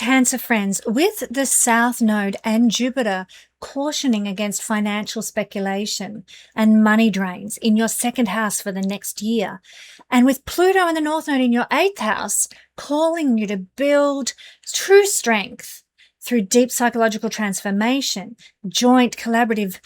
Cancer friends, with the South Node and Jupiter cautioning against financial speculation and money drains in your second house for the next year, and with Pluto and the North Node in your eighth house calling you to build true strength through deep psychological transformation, joint collaborative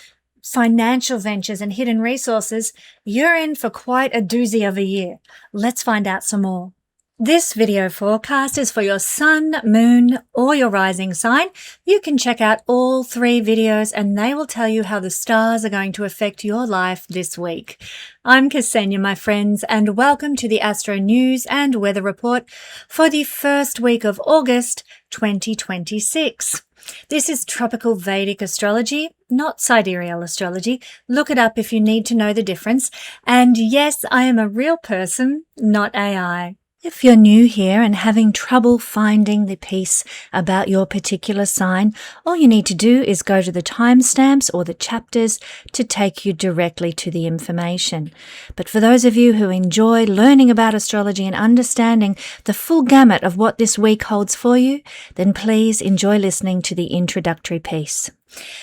financial ventures and hidden resources, you're in for quite a doozy of a year. Let's find out some more. This video forecast is for your sun, moon, or your rising sign. You can check out all three videos and they will tell you how the stars are going to affect your life this week. I'm Kesenya, my friends, and welcome to the Astro News and Weather Report for the first week of August 2026. This is tropical Vedic astrology, not sidereal astrology. Look it up if you need to know the difference. And yes, I am a real person, not AI. If you're new here and having trouble finding the piece about your particular sign, all you need to do is go to the timestamps or the chapters to take you directly to the information. But for those of you who enjoy learning about astrology and understanding the full gamut of what this week holds for you, then please enjoy listening to the introductory piece.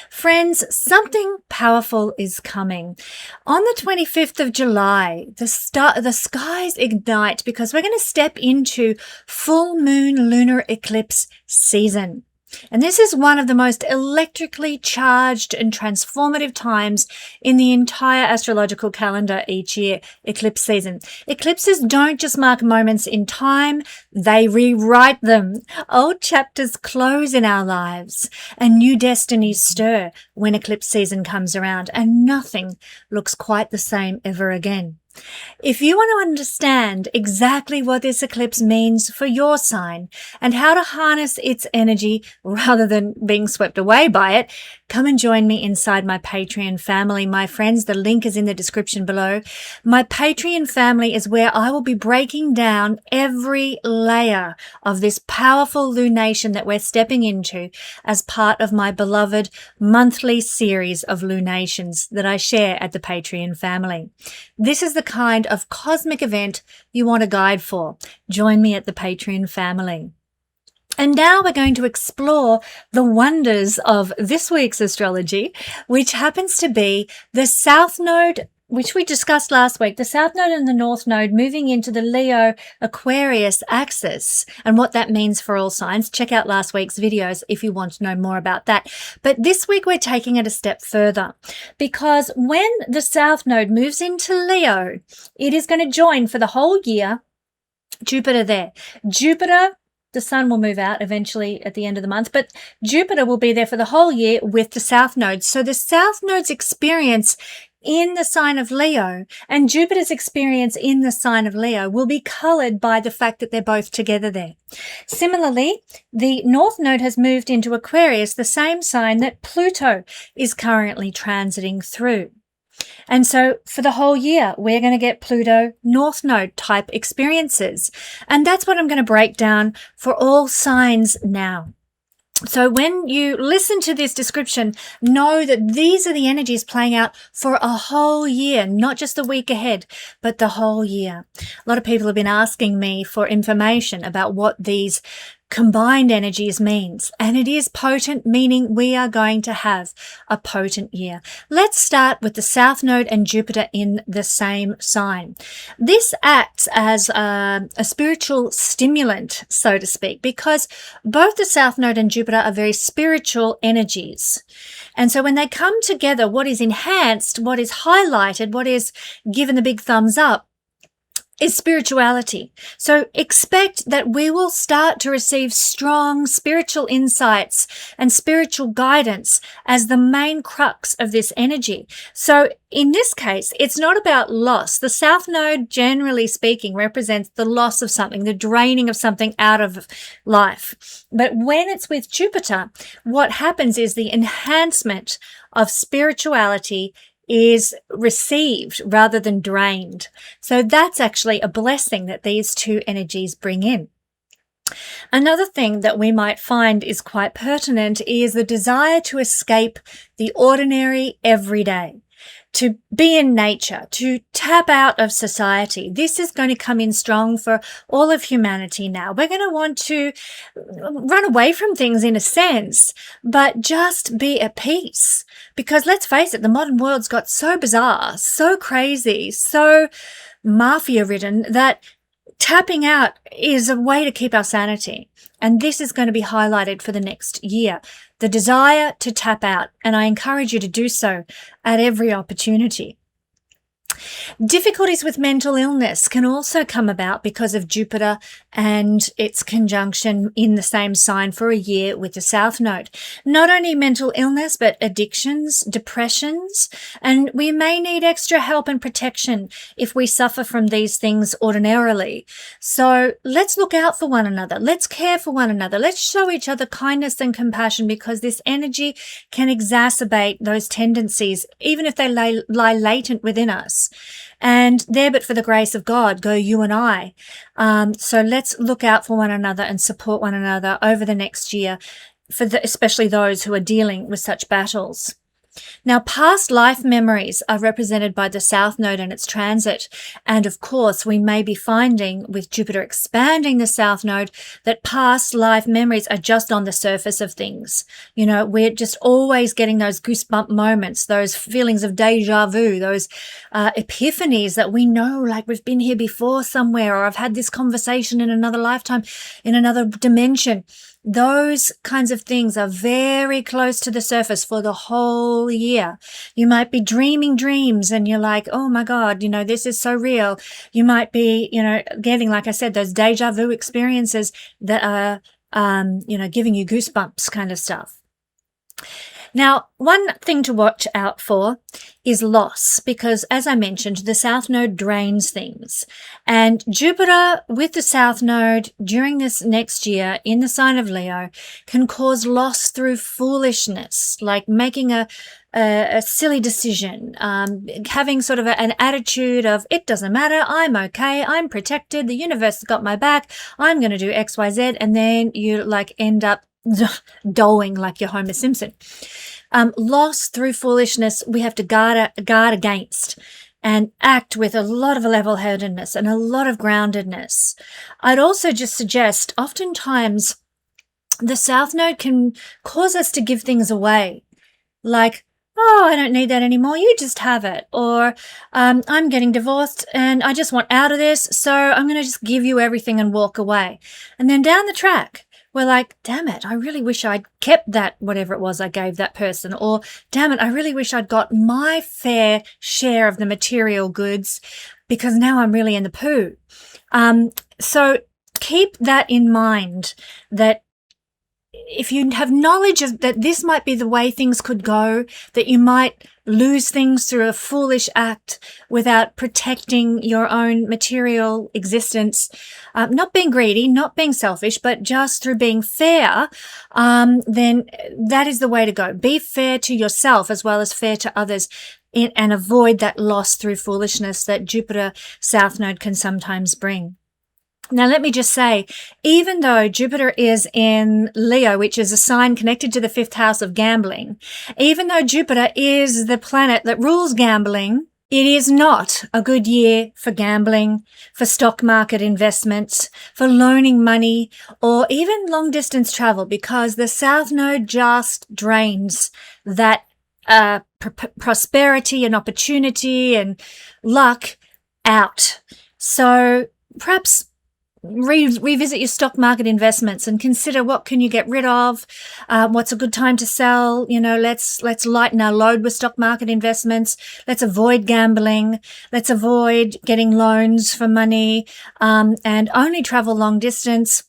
Friends, something powerful is coming. On the 25th of July, the skies ignite because we're going to step into full moon lunar eclipse season. And this is one of the most electrically charged and transformative times in the entire astrological calendar each year, eclipse season. Eclipses don't just mark moments in time, they rewrite them. Old chapters close in our lives and new destinies stir when eclipse season comes around, and nothing looks quite the same ever again. If you want to understand exactly what this eclipse means for your sign and how to harness its energy rather than being swept away by it, come and join me inside my Patreon family, my friends. The link is in the description below. My Patreon family is where I will be breaking down every layer of this powerful lunation that we're stepping into as part of my beloved monthly series of lunations that I share at the Patreon family. This is the kind of cosmic event you want a guide for. Join me at the Patreon family. And now we're going to explore the wonders of this week's astrology, which happens to be the South Node, which we discussed last week, the South Node and the North Node moving into the Leo Aquarius axis and what that means for all signs. Check out last week's videos if you want to know more about that. But this week we're taking it a step further because when the South Node moves into Leo, it is going to join for the whole year Jupiter there. Jupiter, the sun will move out eventually at the end of the month, but Jupiter will be there for the whole year with the South Node. So the South Node's experience in the sign of Leo and Jupiter's experience in the sign of Leo will be colored by the fact that they're both together there. Similarly, the North Node has moved into Aquarius, the same sign that Pluto is currently transiting through. And so for the whole year, we're going to get Pluto North Node type experiences. And that's what I'm going to break down for all signs now. So when you listen to this description, know that these are the energies playing out for a whole year, not just the week ahead, but the whole year. A lot of people have been asking me for information about what these combined energies means, and it is potent, meaning we are going to have a potent year. Let's start with the South Node and Jupiter in the same sign. This acts as a spiritual stimulant, so to speak, because both the South Node and Jupiter are very spiritual energies. And so when they come together, what is enhanced, what is highlighted, what is given the big thumbs up is spirituality. So expect that we will start to receive strong spiritual insights and spiritual guidance as the main crux of this energy. So in this case, it's not about loss. The South Node, generally speaking, represents the loss of something, the draining of something out of life. But when it's with Jupiter, what happens is the enhancement of spirituality is received rather than drained. So that's actually a blessing that these two energies bring in. Another thing that we might find is quite pertinent is the desire to escape the ordinary everyday. to be in nature, to tap out of society. This is going to come in strong for all of humanity now. We're going to want to run away from things in a sense, but just be at peace. Because let's face it, the modern world's got so bizarre, so crazy, so mafia-ridden that tapping out is a way to keep our sanity. And this is going to be highlighted for the next year. The desire to tap out. And I encourage you to do so at every opportunity. Difficulties with mental illness can also come about because of Jupiter and its conjunction in the same sign for a year with the South Node. Not only mental illness, but addictions, depressions, and we may need extra help and protection if we suffer from these things ordinarily. So let's look out for one another. Let's care for one another. Let's show each other kindness and compassion, because this energy can exacerbate those tendencies, even if they lie latent within us. And there, but for the grace of God, go you and I. So let's look out for one another and support one another over the next year, especially those who are dealing with such battles. Now, past life memories are represented by the South Node and its transit. And of course, we may be finding with Jupiter expanding the South Node that past life memories are just on the surface of things. You know, we're just always getting those goosebump moments, those feelings of deja vu, those epiphanies that we know, like we've been here before somewhere, or I've had this conversation in another lifetime, in another dimension. Those kinds of things are very close to the surface for the whole year. You might be dreaming dreams and you're like, oh my God, you know, this is so real. You might be, you know, getting, like I said, those deja vu experiences that are, you know, giving you goosebumps kind of stuff. Now, one thing to watch out for is loss, because as I mentioned, the South Node drains things. And Jupiter with the South Node during this next year in the sign of Leo can cause loss through foolishness, like making a silly decision, having sort of an attitude of, it doesn't matter, I'm okay, I'm protected, the universe has got my back, I'm going to do X, Y, Z, and then you like end up doling like you're Homer Simpson. Loss through foolishness we have to guard against and act with a lot of level-headedness and a lot of groundedness. I'd also just suggest oftentimes the South Node can cause us to give things away, like, oh, I don't need that anymore, you just have it. Or I'm getting divorced and I just want out of this, so I'm going to just give you everything and walk away. And then down the track, we're like, damn it, I really wish I'd kept that, whatever it was I gave that person. Or, damn it, I really wish I'd got my fair share of the material goods, because now I'm really in the poo. So keep that in mind, that if you have knowledge of that this might be the way things could go, that you might lose things through a foolish act without protecting your own material existence, not being greedy, not being selfish, but just through being fair, then that is the way to go. Be fair to yourself as well as fair to others, and avoid that loss through foolishness that Jupiter South Node can sometimes bring. Now, let me just say, even though Jupiter is in Leo, which is a sign connected to the 5th house of gambling, even though Jupiter is the planet that rules gambling, it is not a good year for gambling, for stock market investments, for loaning money, or even long-distance travel, because the South Node just drains that prosperity and opportunity and luck out. So perhaps revisit your stock market investments and consider what can you get rid of, what's a good time to sell. You know, let's lighten our load with stock market investments. Let's avoid gambling. Let's avoid getting loans for money, and only travel long distance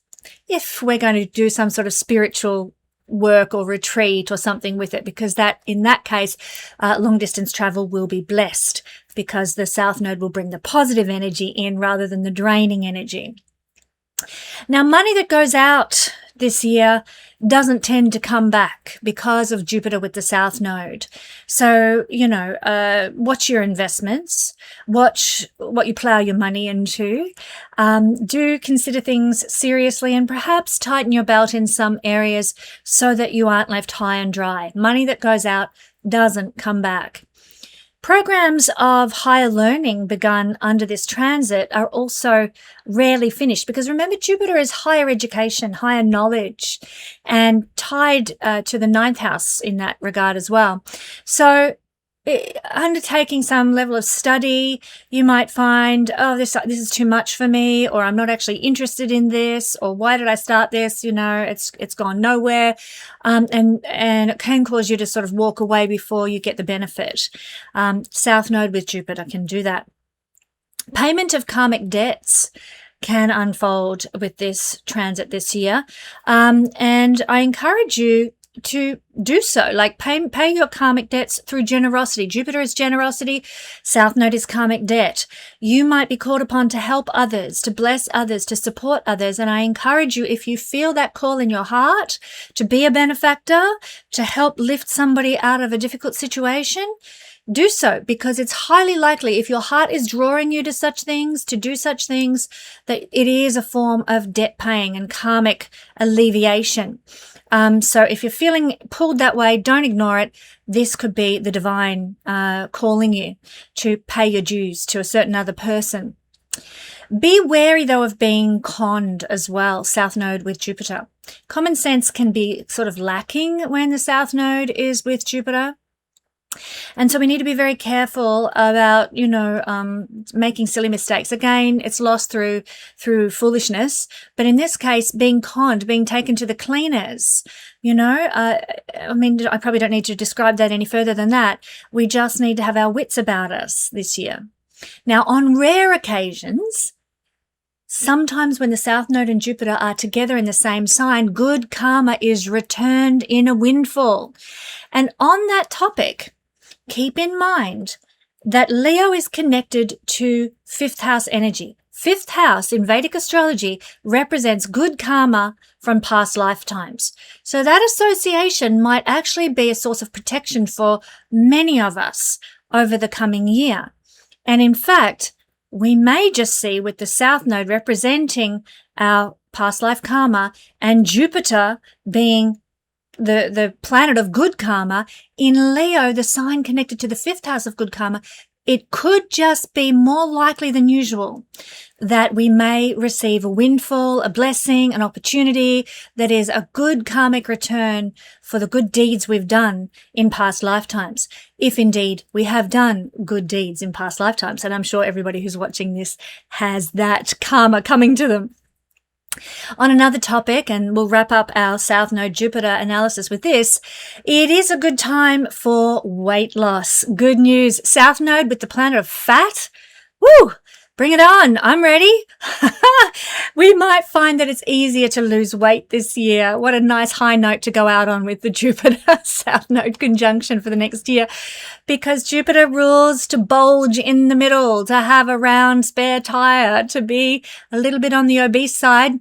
if we're going to do some sort of spiritual work or retreat or something with it, because that, in that case, long distance travel will be blessed, because the South Node will bring the positive energy in rather than the draining energy. Now, money that goes out this year doesn't tend to come back because of Jupiter with the South Node. So, you know, watch your investments, watch what you plow your money into. Do consider things seriously and perhaps tighten your belt in some areas so that you aren't left high and dry. Money that goes out doesn't come back. Programs of higher learning begun under this transit are also rarely finished, because remember, Jupiter is higher education, higher knowledge, and tied to the ninth house in that regard as well. So undertaking some level of study, you might find, oh, this is too much for me, or I'm not actually interested in this, or why did I start this? It's gone nowhere, and it can cause you to sort of walk away before you get the benefit. South Node with Jupiter can do that. Payment of karmic debts can unfold with this transit this year, and I encourage you to do so. Like pay your karmic debts through generosity. Jupiter is generosity. South Node is karmic debt. You might be called upon to help others, to bless others, to support others. And I encourage you, if you feel that call in your heart to be a benefactor, to help lift somebody out of a difficult situation, do so, because it's highly likely, if your heart is drawing you to such things, to do such things, that it is a form of debt paying and karmic alleviation. So if you're feeling pulled that way, don't ignore it. This could be the divine calling you to pay your dues to a certain other person. Be wary, though, of being conned as well, South Node with Jupiter. Common sense can be sort of lacking when the South Node is with Jupiter. And so we need to be very careful about, making silly mistakes. Again, it's lost through foolishness. But in this case, being conned, being taken to the cleaners, I probably don't need to describe that any further than that. We just need to have our wits about us this year. Now, on rare occasions, sometimes when the South Node and Jupiter are together in the same sign, good karma is returned in a windfall. And on that topic, keep in mind that Leo is connected to fifth house energy. Fifth house in Vedic astrology represents good karma from past lifetimes. So that association might actually be a source of protection for many of us over the coming year. And in fact, we may just see, with the South Node representing our past life karma and Jupiter being the planet of good karma, in Leo, the sign connected to the fifth house of good karma, it could just be more likely than usual that we may receive a windfall, a blessing, an opportunity that is a good karmic return for the good deeds we've done in past lifetimes. If indeed we have done good deeds in past lifetimes, and I'm sure everybody who's watching this has that karma coming to them. On another topic, and we'll wrap up our South Node Jupiter analysis with this, it is a good time for weight loss. Good news. South Node with the planet of fat. Woo! Bring it on. I'm ready. We might find that it's easier to lose weight this year. What a nice high note to go out on with the Jupiter South Node conjunction for the next year, because Jupiter rules to bulge in the middle, to have a round spare tire, to be a little bit on the obese side.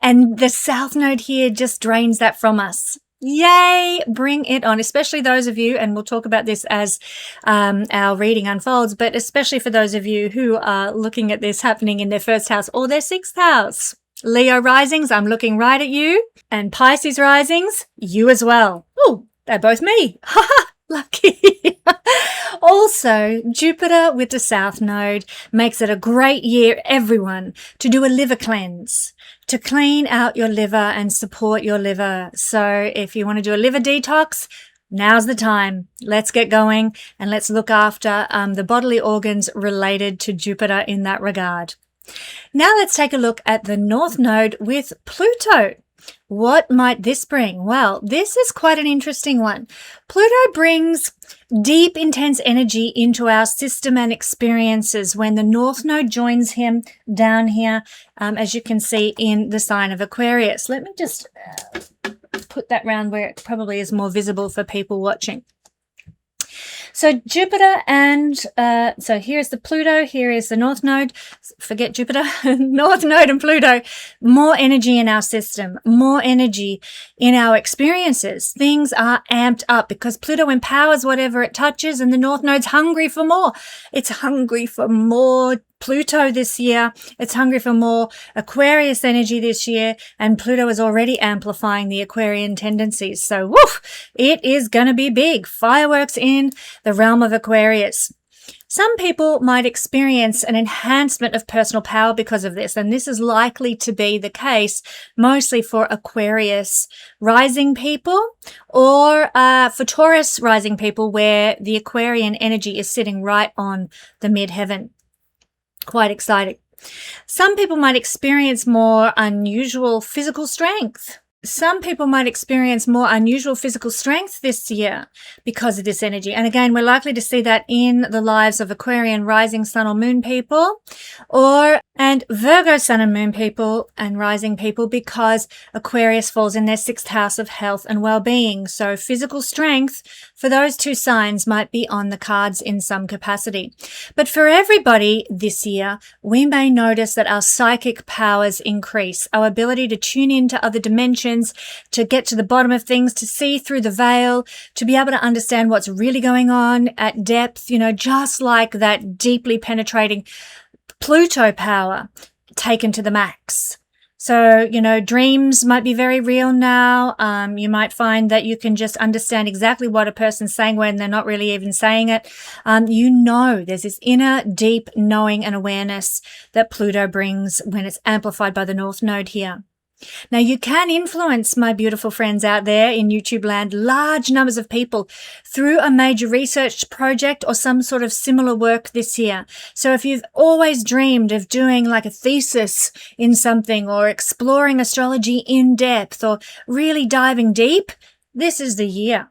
And the South Node here just drains that from us. Yay, bring it on, especially those of you, and we'll talk about this as our reading unfolds, but especially for those of you who are looking at this happening in their first house or their sixth house. Leo risings, I'm looking right at you, and Pisces risings, you as well. Oh, they're both me. Lucky. Also, Jupiter with the South Node makes it a great year, everyone, to do a liver cleanse, to clean out your liver and support your liver. So if you want to do a liver detox, now's the time. Let's get going and let's look after the bodily organs related to Jupiter in that regard. Now let's take a look at the North Node with Pluto. What might this bring? Well, this is quite an interesting one. Pluto brings deep, intense energy into our system and experiences when the North Node joins him down here, as you can see in the sign of Aquarius. Let me just put that round where it probably is more visible for people watching. So Jupiter and, so here's the Pluto, here is the North Node. Forget Jupiter, North Node and Pluto. More energy in our system, more energy in our experiences. Things are amped up because Pluto empowers whatever it touches, and the North Node's hungry for more. It's hungry for more Pluto this year. It's hungry for more Aquarius energy this year, and Pluto is already amplifying the Aquarian tendencies. So, woof, it is going to be big. Fireworks in the realm of Aquarius. Some people might experience an enhancement of personal power because of this, and this is likely to be the case mostly for Aquarius rising people or for Taurus rising people where the Aquarian energy is sitting right on the midheaven. Quite exciting. Some people might experience more unusual physical strength. Some people might experience more unusual physical strength this year because of this energy. And again, we're likely to see that in the lives of Aquarian rising sun or moon people and Virgo sun and moon people and rising people, because Aquarius falls in their 6th house of health and well-being. So physical strength for those two signs might be on the cards in some capacity. But for everybody this year, we may notice that our psychic powers increase, our ability to tune into other dimensions, to get to the bottom of things, to see through the veil, to be able to understand what's really going on at depth, just like that deeply penetrating Pluto power taken to the max. So, dreams might be very real now. You might find that you can just understand exactly what a person's saying when they're not really even saying it. There's this inner deep knowing and awareness that Pluto brings when it's amplified by the North Node here. Now, you can influence, my beautiful friends out there in YouTube land, large numbers of people through a major research project or some sort of similar work this year. So if you've always dreamed of doing like a thesis in something or exploring astrology in depth or really diving deep, this is the year.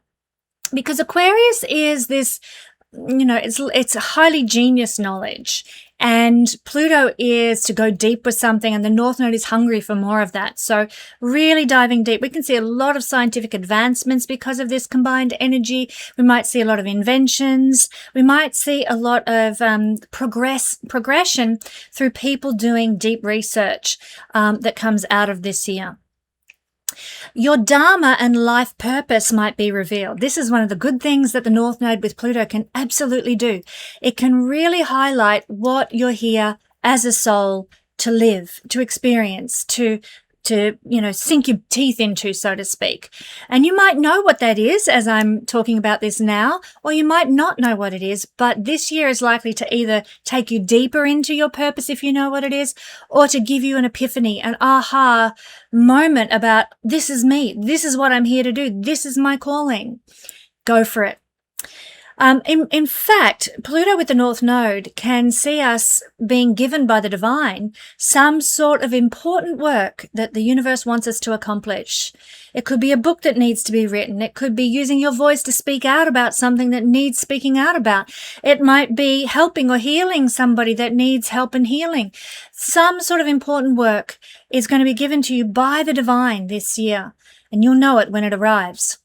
Because Aquarius is this, it's highly genius knowledge. And Pluto is to go deep with something, and the North Node is hungry for more of that. So really diving deep. We can see a lot of scientific advancements because of this combined energy. We might see a lot of inventions. We might see a lot of progression through people doing deep research that comes out of this year. Your dharma and life purpose might be revealed. This is one of the good things that the North Node with Pluto can absolutely do. It can really highlight what you're here as a soul to live, to experience, to sink your teeth into, so to speak. And you might know what that is as I'm talking about this now, or you might not know what it is, but this year is likely to either take you deeper into your purpose if you know what it is, or to give you an epiphany, an aha moment about this is me, this is what I'm here to do, this is my calling. Go for it. In fact, Pluto with the North Node can see us being given by the divine some sort of important work that the universe wants us to accomplish. It could be a book that needs to be written. It could be using your voice to speak out about something that needs speaking out about. It might be helping or healing somebody that needs help and healing. Some sort of important work is going to be given to you by the divine this year, and you'll know it when it arrives.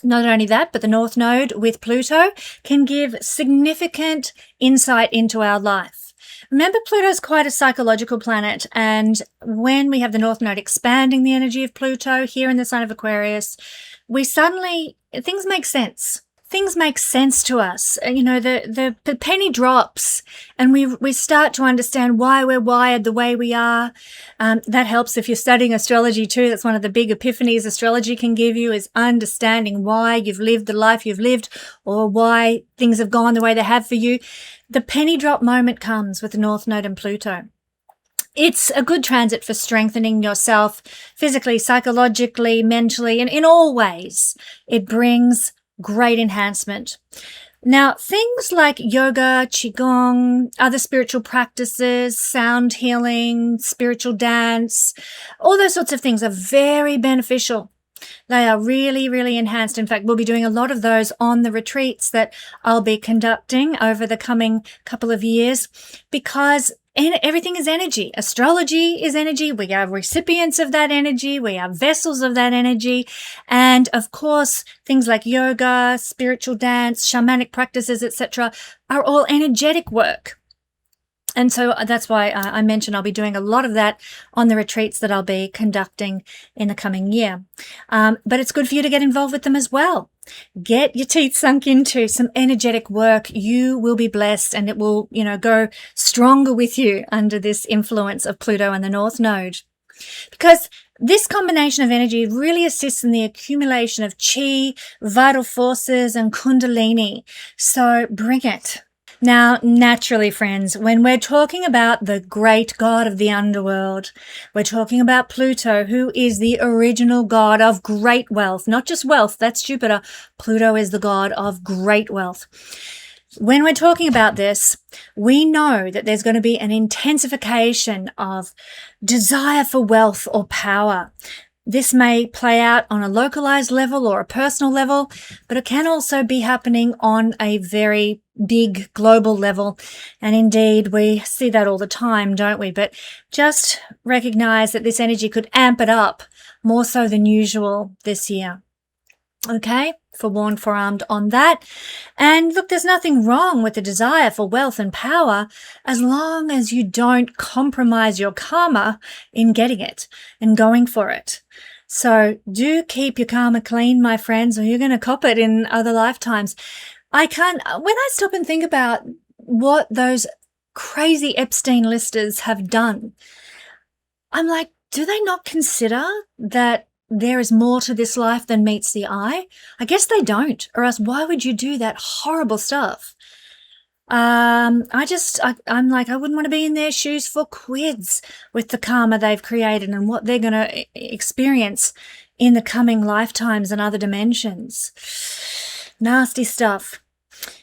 Not only that, but the North Node with Pluto can give significant insight into our life. Remember, Pluto's quite a psychological planet, and when we have the North Node expanding the energy of Pluto here in the sign of Aquarius, things make sense. Things make sense to us. The penny drops, and we start to understand why we're wired the way we are. That helps if you're studying astrology too. That's one of the big epiphanies astrology can give you, is understanding why you've lived the life you've lived, or why things have gone the way they have for you. The penny drop moment comes with the North Node and Pluto. It's a good transit for strengthening yourself physically, psychologically, mentally, and in all ways. It brings great enhancement. Now, things like yoga, qigong, other spiritual practices, sound healing, spiritual dance, all those sorts of things are very beneficial. They are really, really enhanced. In fact, we'll be doing a lot of those on the retreats that I'll be conducting over the coming couple of years, because everything is energy. Astrology is energy. We are recipients of that energy. We are vessels of that energy. And of course, things like yoga, spiritual dance, shamanic practices, etc., are all energetic work. And so that's why I mentioned I'll be doing a lot of that on the retreats that I'll be conducting in the coming year. But it's good for you to get involved with them as well. Get your teeth sunk into some energetic work. You will be blessed, and it will, go stronger with you under this influence of Pluto and the North Node. Because this combination of energy really assists in the accumulation of chi, vital forces, and kundalini. So bring it. Now, naturally, friends, when we're talking about the great god of the underworld, we're talking about Pluto, who is the original god of great wealth, not just wealth, that's Jupiter. Pluto is the god of great wealth. When we're talking about this, we know that there's going to be an intensification of desire for wealth or power. This may play out on a localized level or a personal level, but it can also be happening on a very big global level. And indeed, we see that all the time, don't we? But just recognize that this energy could amp it up more so than usual this year. Okay? Forewarned, forearmed on that. And look, there's nothing wrong with the desire for wealth and power as long as you don't compromise your karma in getting it and going for it. So do keep your karma clean, my friends, or you're going to cop it in other lifetimes. When I stop and think about what those crazy Epstein listers have done, I'm like, do they not consider that there is more to this life than meets the eye? I guess they don't, or else why would you do that horrible stuff? I'm like, I wouldn't want to be in their shoes for quids with the karma they've created and what they're going to experience in the coming lifetimes and other dimensions. Nasty stuff.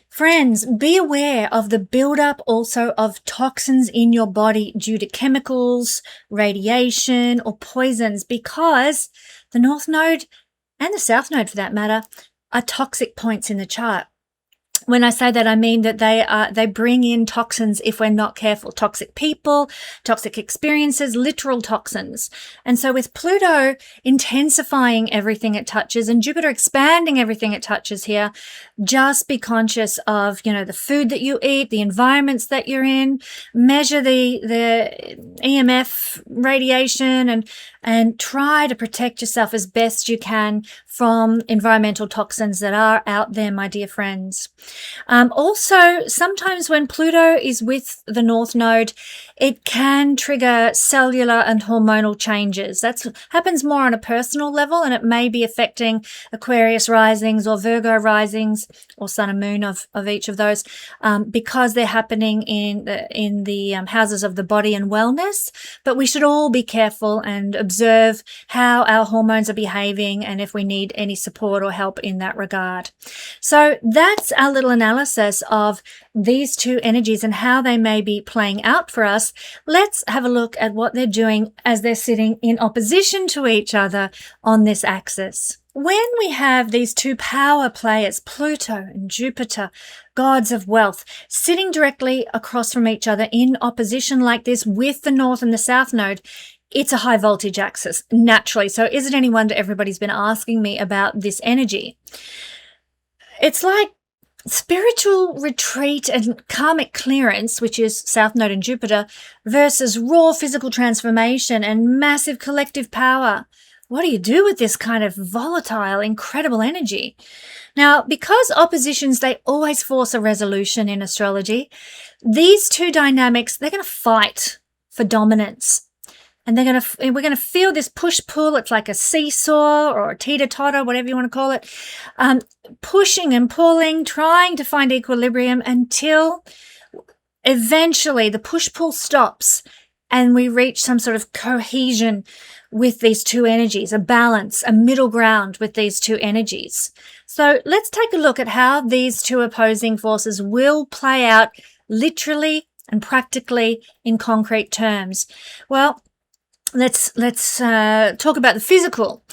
Friends, be aware of the buildup also of toxins in your body due to chemicals, radiation, or poisons, because the North Node and the South Node, for that matter, are toxic points in the chart. When I say that, I mean that they bring in toxins if we're not careful. Toxic people, toxic experiences, literal toxins. And so with Pluto intensifying everything it touches and Jupiter expanding everything it touches here, just be conscious of, the food that you eat, the environments that you're in, measure the EMF radiation and try to protect yourself as best you can from environmental toxins that are out there, my dear friends. Also, sometimes when Pluto is with the North Node, it can trigger cellular and hormonal changes. That happens more on a personal level, and it may be affecting Aquarius risings or Virgo risings or Sun and Moon of each of those, because they're happening in the houses of the body and wellness. But we should all be careful and observe how our hormones are behaving and if we need any support or help in that regard. So that's our little analysis of these two energies and how they may be playing out for us. Let's have a look at what they're doing as they're sitting in opposition to each other on this axis. When we have these two power players, Pluto and Jupiter, gods of wealth, sitting directly across from each other in opposition like this with the North and the South Node, it's a high voltage axis, naturally. So is it any wonder everybody's been asking me about this energy? It's like spiritual retreat and karmic clearance, which is South Node and Jupiter, versus raw physical transformation and massive collective power. What do you do with this kind of volatile, incredible energy? Now, because oppositions, they always force a resolution in astrology, these two dynamics, they're going to fight for dominance. And we're going to feel this push-pull. It's like a seesaw or a teeter-totter, whatever you want to call it, pushing and pulling, trying to find equilibrium until eventually the push-pull stops and we reach some sort of cohesion with these two energies, a balance, a middle ground with these two energies. So let's take a look at how these two opposing forces will play out literally and practically in concrete terms. Well, let's talk about the physical,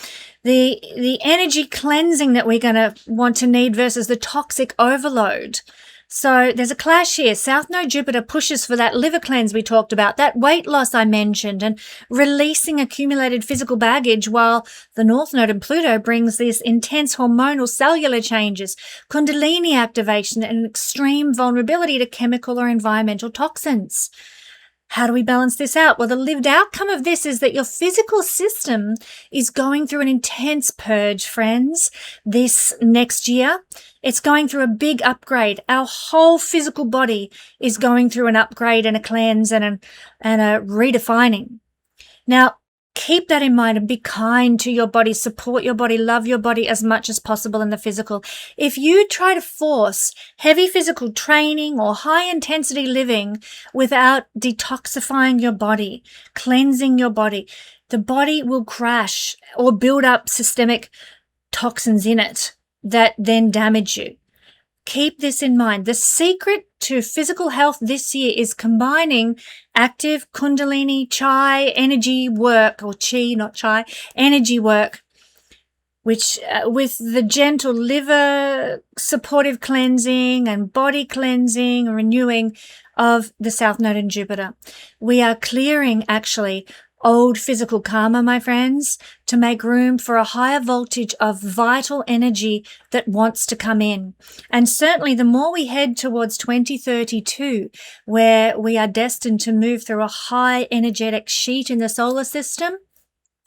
the energy cleansing that we're going to want to need versus the toxic overload So there's a clash here. South Node Jupiter pushes for that liver cleanse we talked about, that weight loss I mentioned, and releasing accumulated physical baggage, while the North Node and Pluto brings this intense hormonal cellular changes, Kundalini activation, and extreme vulnerability to chemical or environmental toxins. How do we balance this out? Well, the lived outcome of this is that your physical system is going through an intense purge, friends, this next year. It's going through a big upgrade. Our whole physical body is going through an upgrade and a cleanse and a redefining. Now, keep that in mind and be kind to your body, support your body, love your body as much as possible in the physical. If you try to force heavy physical training or high intensity living without detoxifying your body, cleansing your body, the body will crash or build up systemic toxins in it that then damage you. Keep this in mind. The secret to physical health this year is combining active Kundalini Chai energy work, or Chi, not Chai, energy work, which with the gentle liver supportive cleansing and body cleansing, renewing of the South Node and Jupiter. We are clearing actually old physical karma, my friends, to make room for a higher voltage of vital energy that wants to come in. And certainly the more we head towards 2032, where we are destined to move through a high energetic sheet in the solar system,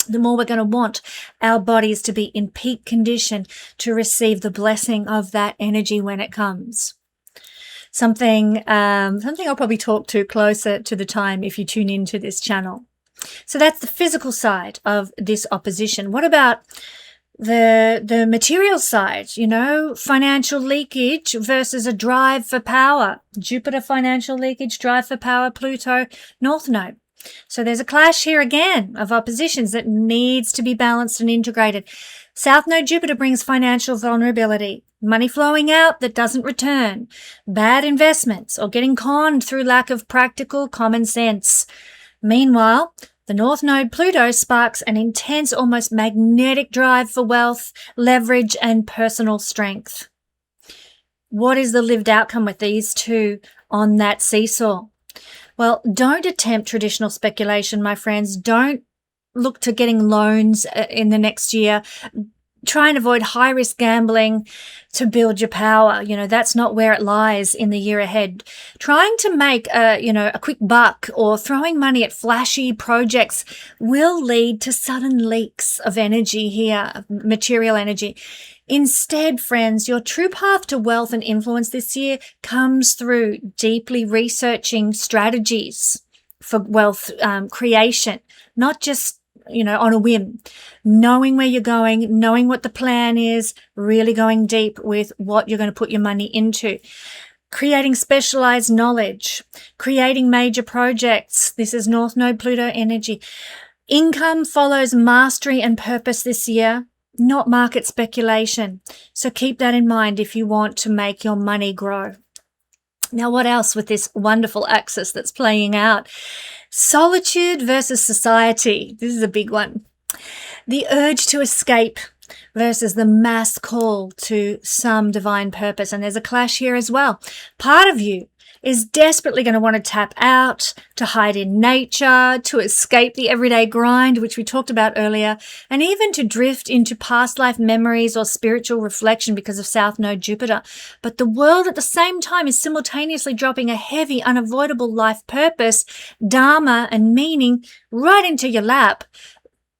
the more we're going to want our bodies to be in peak condition to receive the blessing of that energy when it comes. Something I'll probably talk to closer to the time if you tune into this channel. So that's the physical side of this opposition. What about the material side? You know, financial leakage versus a drive for power. Jupiter financial leakage, drive for power, Pluto, North Node. So there's a clash here again of oppositions that needs to be balanced and integrated. South Node Jupiter brings financial vulnerability, money flowing out that doesn't return, bad investments, or getting conned through lack of practical common sense. Meanwhile, the North Node Pluto sparks an intense, almost magnetic drive for wealth, leverage, and personal strength. What is the lived outcome with these two on that seesaw? Well, don't attempt traditional speculation, my friends. Don't look to getting loans in the next year. Try and avoid high-risk gambling to build your power. You know, that's not where it lies in the year ahead. Trying to make a quick buck or throwing money at flashy projects will lead to sudden leaks of energy here, material energy. Instead, friends, your true path to wealth and influence this year comes through deeply researching strategies for wealth creation, not just on a whim, knowing where you're going, knowing what the plan is, really going deep with what you're going to put your money into, creating specialized knowledge, creating major projects. This is North Node Pluto energy. Income follows mastery and purpose this year, not market speculation. So keep that in mind if you want to make your money grow. Now, what else with this wonderful axis that's playing out? Solitude versus society. This is a big one. The urge to escape versus the mass call to some divine purpose. And there's a clash here as well. Part of you is desperately going to want to tap out, to hide in nature, to escape the everyday grind, which we talked about earlier, and even to drift into past life memories or spiritual reflection because of South Node Jupiter. But the world at the same time is simultaneously dropping a heavy, unavoidable life purpose, dharma, and meaning right into your lap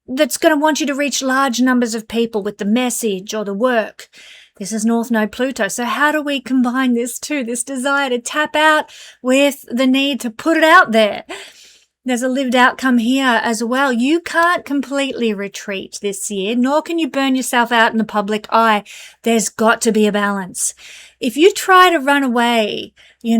that's going to want you to reach large numbers of people with the message or the work. This is North Node Pluto. So how do we combine this too? This desire to tap out with the need to put it out there. There's a lived outcome here as well. You can't completely retreat this year, nor can you burn yourself out in the public eye. There's got to be a balance. If you try to run away, or,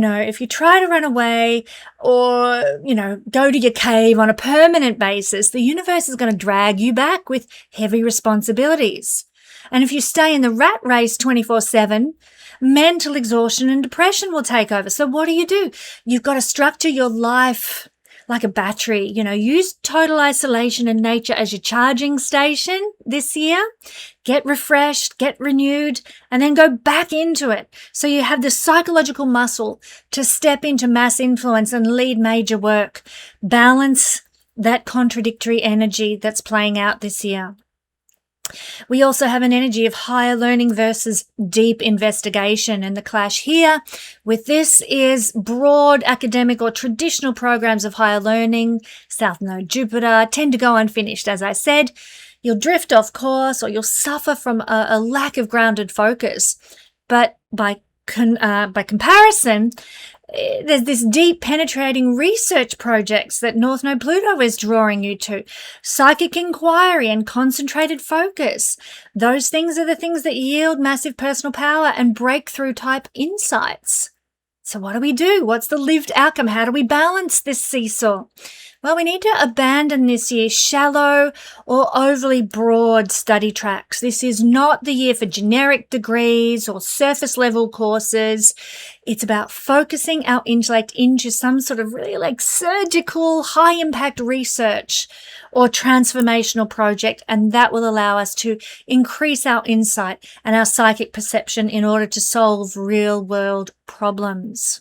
go to your cave on a permanent basis, the universe is going to drag you back with heavy responsibilities. And if you stay in the rat race 24/7, mental exhaustion and depression will take over. So what do? You've got to structure your life like a battery. Use total isolation and nature as your charging station this year. Get refreshed, get renewed, and then go back into it. So you have the psychological muscle to step into mass influence and lead major work. Balance that contradictory energy that's playing out this year. We also have an energy of higher learning versus deep investigation, and the clash here with this is broad academic or traditional programs of higher learning. South Node Jupiter tend to go unfinished, as I said. You'll drift off course or you'll suffer from a lack of grounded focus. But by comparison, there's this deep penetrating research projects that North Node Pluto is drawing you to. Psychic inquiry and concentrated focus. Those things are the things that yield massive personal power and breakthrough type insights. So what do we do? What's the lived outcome? How do we balance this seesaw? Well, we need to abandon this year shallow or overly broad study tracks. This is not the year for generic degrees or surface level courses. It's about focusing our intellect into some sort of really like surgical, high impact research or transformational project, and that will allow us to increase our insight and our psychic perception in order to solve real world problems.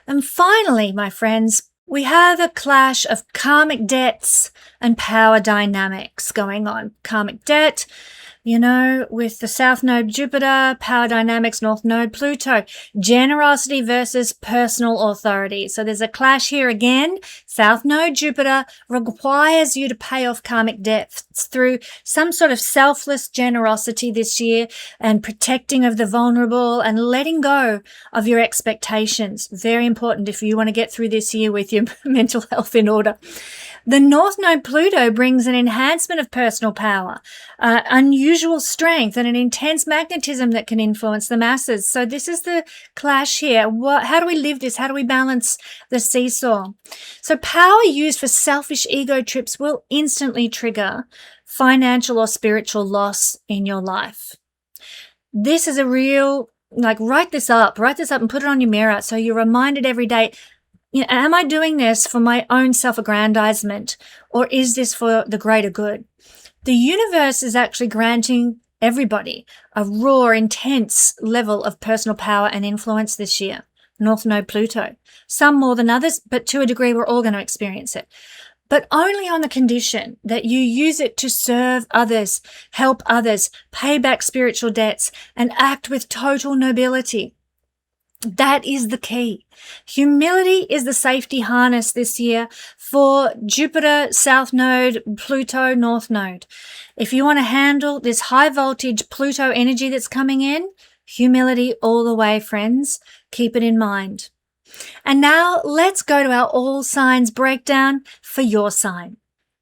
And finally, my friends, we have a clash of karmic debts and power dynamics going on. Karmic debt, with the South Node Jupiter, power dynamics, North Node Pluto, generosity versus personal authority. So there's a clash here again. South Node Jupiter requires you to pay off karmic debts through some sort of selfless generosity this year and protecting of the vulnerable and letting go of your expectations. Very important if you want to get through this year with your mental health in order. The North Node Pluto brings an enhancement of personal power, unusual strength, and an intense magnetism that can influence the masses. So this is the clash here. How do we live this? How do we balance the seesaw? So power used for selfish ego trips will instantly trigger financial or spiritual loss in your life. This is a real, write this up and put it on your mirror so you're reminded every day, am I doing this for my own self-aggrandizement, or is this for the greater good? The universe is actually granting everybody a raw, intense level of personal power and influence this year. North Node Pluto. Some more than others, but to a degree we're all going to experience it. But only on the condition that you use it to serve others, help others, pay back spiritual debts, and act with total nobility. That is the key. Humility is the safety harness this year for Jupiter, South Node, Pluto, North Node. If you want to handle this high voltage Pluto energy that's coming in, humility all the way, friends. Keep it in mind. And now let's go to our all signs breakdown for your sign.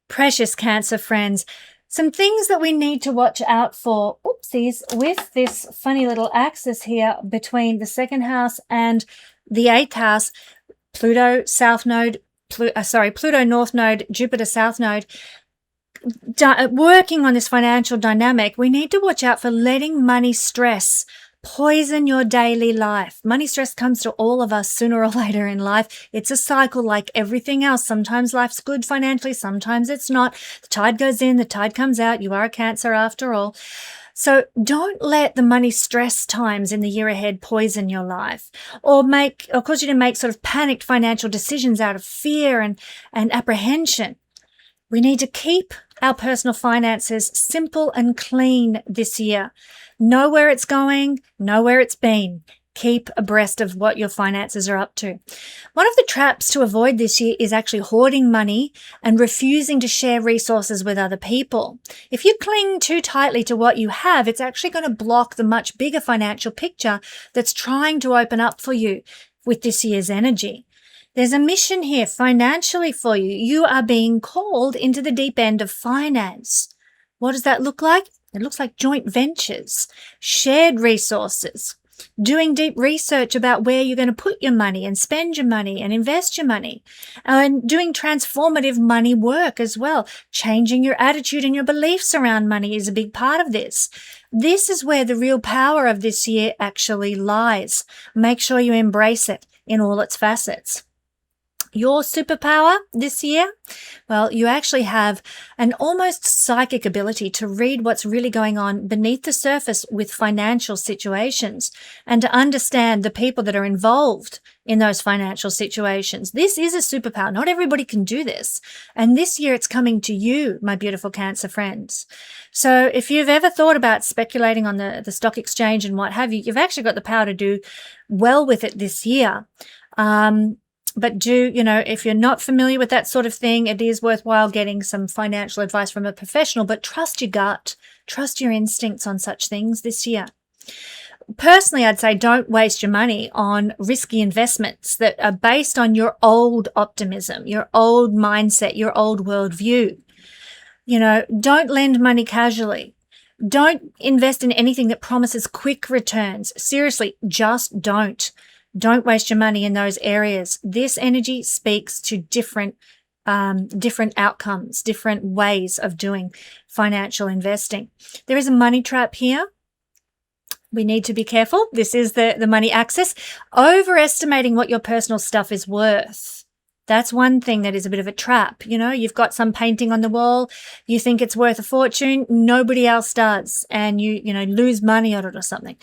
Precious Cancer friends, some things that we need to watch out for, oopsies, with this funny little axis here between the second house and the eighth house, Pluto, South Node, Pluto, North Node, Jupiter, South Node, working on this financial dynamic, we need to watch out for letting money stress poison your daily life. Money stress comes to all of us sooner or later in life. It's a cycle like everything else. Sometimes life's good financially, sometimes it's not. The tide goes in, the tide comes out. You are a Cancer after all. So don't let the money stress times in the year ahead poison your life or cause you to make sort of panicked financial decisions out of fear and apprehension. We need to keep our personal finances simple and clean this year. Know where it's going, know where it's been. Keep abreast of what your finances are up to. One of the traps to avoid this year is actually hoarding money and refusing to share resources with other people. If you cling too tightly to what you have, it's actually going to block the much bigger financial picture that's trying to open up for you with this year's energy. There's a mission here financially for you. You are being called into the deep end of finance. What does that look like? It looks like joint ventures, shared resources, doing deep research about where you're going to put your money and spend your money and invest your money, and doing transformative money work as well. Changing your attitude and your beliefs around money is a big part of this. This is where the real power of this year actually lies. Make sure you embrace it in all its facets. Your superpower this year? Well, you actually have an almost psychic ability to read what's really going on beneath the surface with financial situations and to understand the people that are involved in those financial situations. This is a superpower. Not everybody can do this. And this year it's coming to you, my beautiful Cancer friends. So if you've ever thought about speculating on the stock exchange and what have you, you've actually got the power to do well with it this year. But if you're not familiar with that sort of thing, it is worthwhile getting some financial advice from a professional, but trust your gut, trust your instincts on such things this year. Personally, I'd say don't waste your money on risky investments that are based on your old optimism, your old mindset, your old worldview. Don't lend money casually. Don't invest in anything that promises quick returns. Seriously, just don't. Don't waste your money in those areas. This energy speaks to different outcomes, different ways of doing financial investing. There is a money trap here. We need to be careful. This is the money axis. Overestimating what your personal stuff is worth. That's one thing that is a bit of a trap. You've got some painting on the wall. You think it's worth a fortune. Nobody else does. And you lose money on it or something.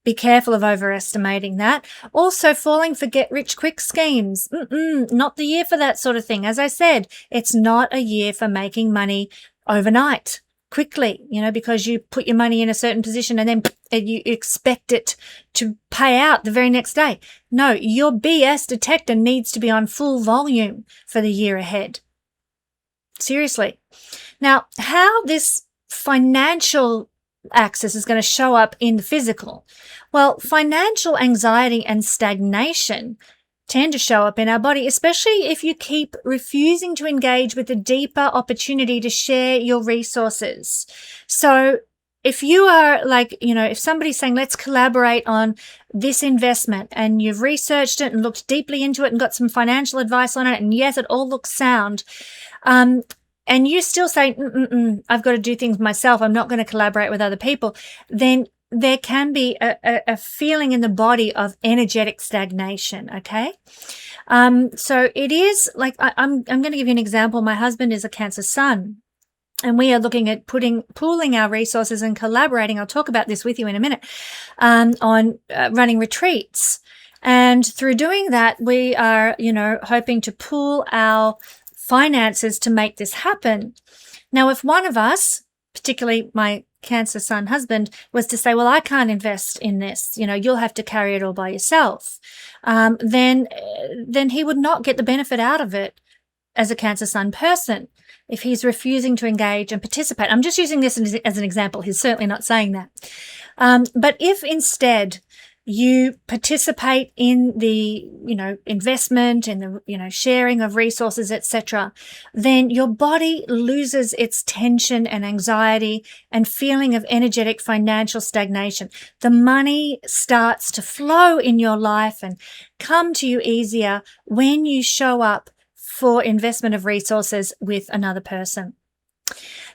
Be careful of overestimating that. Also, falling for get-rich-quick schemes. Not the year for that sort of thing. As I said, it's not a year for making money overnight, quickly, because you put your money in a certain position and then you expect it to pay out the very next day. No, your BS detector needs to be on full volume for the year ahead. Seriously. Now, how this financial axis is going to show up in the physical? Well, financial anxiety and stagnation tend to show up in our body, especially if you keep refusing to engage with a deeper opportunity to share your resources. So if you are if somebody's saying, let's collaborate on this investment, and you've researched it and looked deeply into it and got some financial advice on it, and yes, it all looks sound, and you still say, I've got to do things myself, I'm not going to collaborate with other people, then there can be a feeling in the body of energetic stagnation, okay? So it is I'm going to give you an example. My husband is a Cancer sun, and we are looking at pooling our resources and collaborating. I'll talk about this with you in a minute, on running retreats. And through doing that, we are, hoping to pool our finances to make this happen. Now, if one of us, particularly my Cancer sun husband, was to say, well, I can't invest in this, you'll have to carry it all by yourself, then he would not get the benefit out of it as a Cancer sun person if he's refusing to engage and participate. I'm just using this as an example. He's certainly not saying that. But if instead you participate in the, investment and the, sharing of resources, etc., then your body loses its tension and anxiety and feeling of energetic financial stagnation. The money starts to flow in your life and come to you easier when you show up for investment of resources with another person.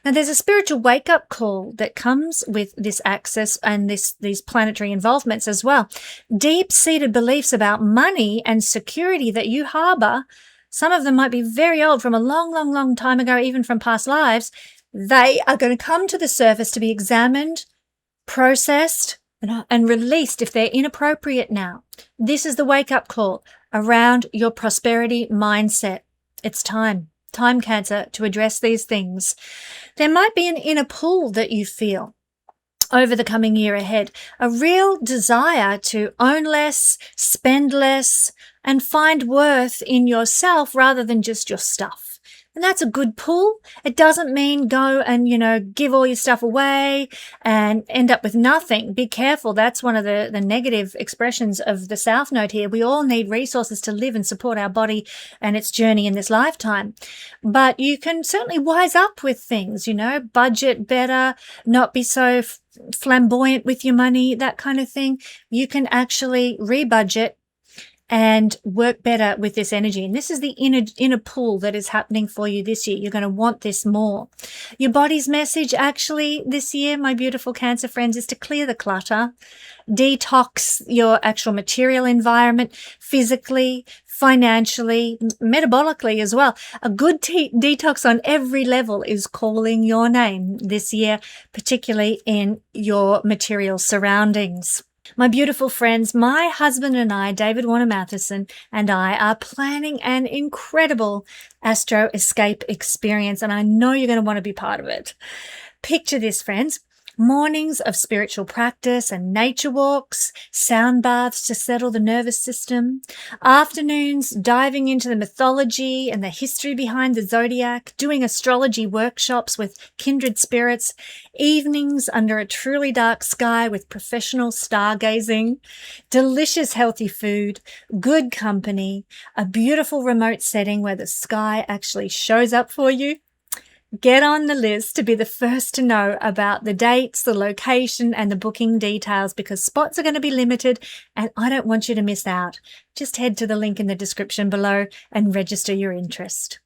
Now, there's a spiritual wake-up call that comes with this axis and these planetary involvements as well. Deep-seated beliefs about money and security that you harbor, some of them might be very old, from a long, long, long time ago, even from past lives. They are going to come to the surface to be examined, processed, and released if they're inappropriate now. This is the wake-up call around your prosperity mindset. It's time, Cancer, to address these things. There might be an inner pull that you feel over the coming year ahead, a real desire to own less, spend less, and find worth in yourself rather than just your stuff. And that's a good pull. It doesn't mean go and, give all your stuff away and end up with nothing. Be careful. That's one of the negative expressions of the South Node here. We all need resources to live and support our body and its journey in this lifetime. But you can certainly wise up with things, budget better, not be so flamboyant with your money, that kind of thing. You can actually rebudget and work better with this energy. And this is the inner pull that is happening for you this year. You're going to want this more. Your body's message actually this year, my beautiful Cancer friends, is to clear the clutter, detox your actual material environment, physically, financially, metabolically as well. A good detox on every level is calling your name this year, particularly in your material surroundings. My beautiful friends, my husband and I, David Warner Matheson, and I are planning an incredible astro escape experience, and I know you're going to want to be part of it. Picture this, friends. Mornings of spiritual practice and nature walks, sound baths to settle the nervous system, afternoons diving into the mythology and the history behind the zodiac, doing astrology workshops with kindred spirits, evenings under a truly dark sky with professional stargazing, delicious healthy food, good company, a beautiful remote setting where the sky actually shows up for you. Get on the list to be the first to know about the dates, the location, and the booking details, because spots are going to be limited and I don't want you to miss out. Just head to the link in the description below and register your interest.